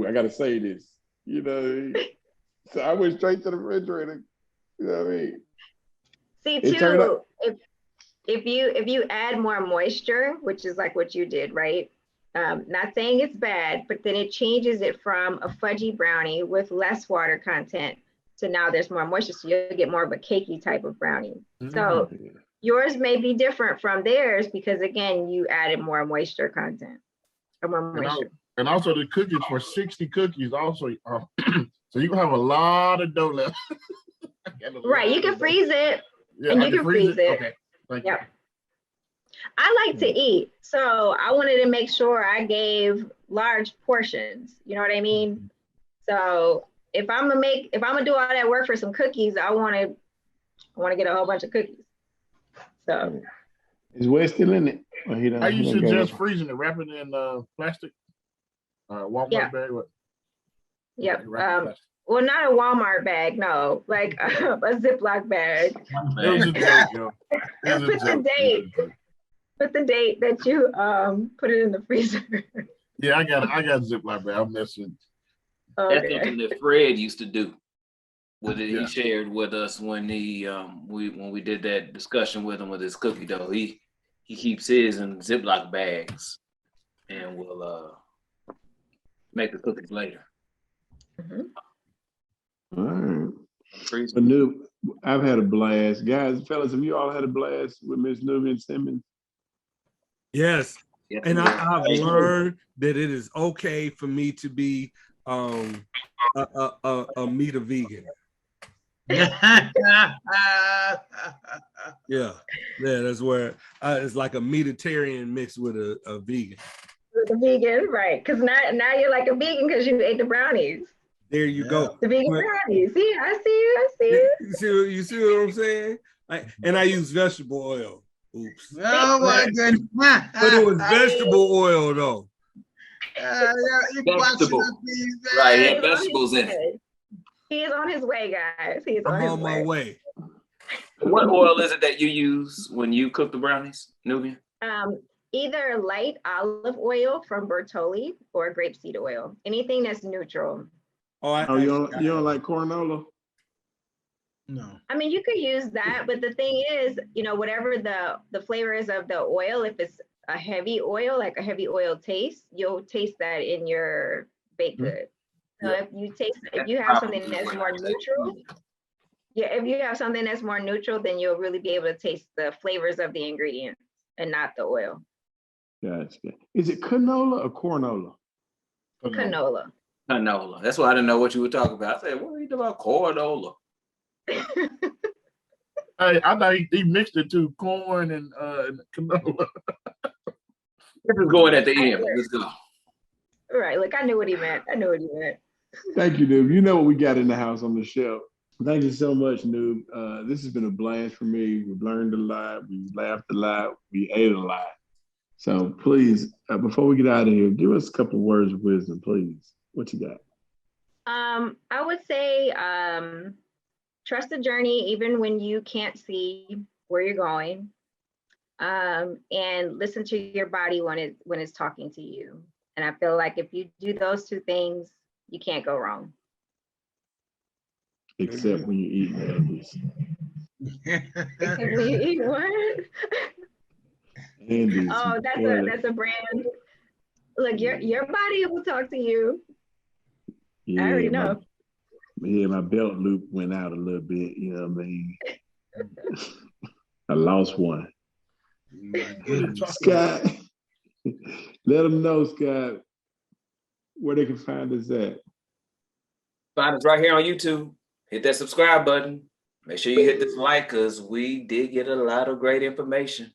I gotta say this. So I went straight to the refrigerator. You know what I mean? See, It turned too, out. if you add more moisture, which is like what you did, right? Not saying it's bad, but then it changes it from a fudgy brownie with less water content to now there's more moisture, so you'll get more of a cakey type of brownie. So yours may be different from theirs because again, you added more moisture content or more moisture. And also the cookies for 60 cookies also. So you can have a lot of dough left. Right, you can freeze it. Yeah, and you can freeze it. Okay, thank you. Yep. I like to eat, so I wanted to make sure I gave large portions. You know what I mean? So if I'm gonna do all that work for some cookies, I want to get a whole bunch of cookies. So Is Wes still in it? I used to just freezing it, wrap it in plastic, Walmart bag. What? Yep. Well, not a Walmart bag, no, like a Ziploc bag. It was a joke, yo. It was a joke. Put the date that you put it in the freezer. Yeah, I got Ziploc bag. I'm messing. That's something that Fred used to do. He Yeah. shared with us when we did that discussion with him with his cookie dough. He keeps his in Ziploc bags, and will make the cookies later. Mm-hmm. All right. I've had a blast, guys, fellas. Have you all had a blast with Miss Nubian Simmons? Yes. And I've learned that it is okay for me to be a meat vegan. Yeah, that's where it's like a meatitarian mixed with a vegan. With a vegan, right? Because now you're like a vegan because you ate the brownies. There you go. The vegan brownies. See, I see you. You see what I'm saying? And I use vegetable oil. Oops. Oh my goodness. But it was vegetable oil though. Vegetable. Right, yeah, vegetables in it. He is on his way, guys. I'm on my way. What oil is it that you use when you cook the brownies, Nubian? Either light olive oil from Bertolli or grapeseed oil. Anything that's neutral. You don't like canola? No. I mean, you could use that, but the thing is, whatever the flavor is of the oil, if it's a heavy oil, like a heavy oil taste, you'll taste that in your baked good. So if you have something that's more neutral, if you have something that's more neutral, then you'll really be able to taste the flavors of the ingredients and not the oil. Gotcha. Is it canola or cornola? Canola. Canola. That's why I didn't know what you were talking about. I said, what are you talking about? Cornola. Hey, I thought he mixed it to corn and canola. This is going at the end. Let's go. All right, look, I knew what he meant. Thank you, Noob. You know what we got in the house on the shelf. Thank you so much, Noob. This has been a blast for me. We've learned a lot. We laughed a lot. We ate a lot. So please, before we get out of here, give us a couple of words of wisdom, please. What you got? I would say trust the journey, even when you can't see where you're going, and listen to your body when it's talking to you. And I feel like if you do those two things, you can't go wrong. Except when you eat Andy's. Except when you eat what? Andy's. Oh, that's a brand. Look, your body will talk to you. Yeah, I already know. My belt loop went out a little bit, you know what I mean? I lost one. My goodness. Scott, let them know, Scott, where they can find us at. Find us right here on YouTube. Hit that subscribe button. Make sure you hit this like because we did get a lot of great information.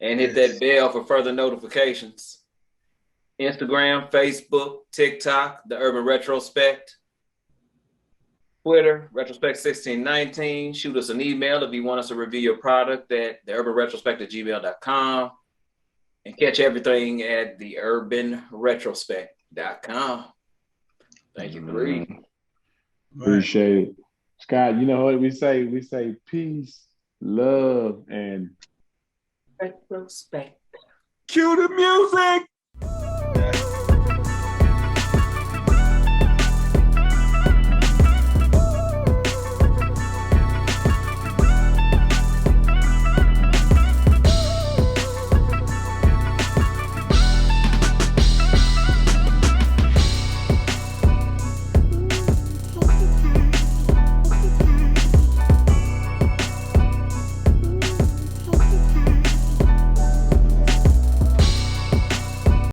And hit that bell for further notifications. Instagram, Facebook, TikTok, The Urban Retrospect. Twitter, Retrospect1619. Shoot us an email if you want us to review your product at theurbanretrospect@gmail.com. And catch everything at theurbanretrospect.com. Thank you for reading. Appreciate it. Scott, you know what we say? We say peace, love, and Retrospect. Cue the music.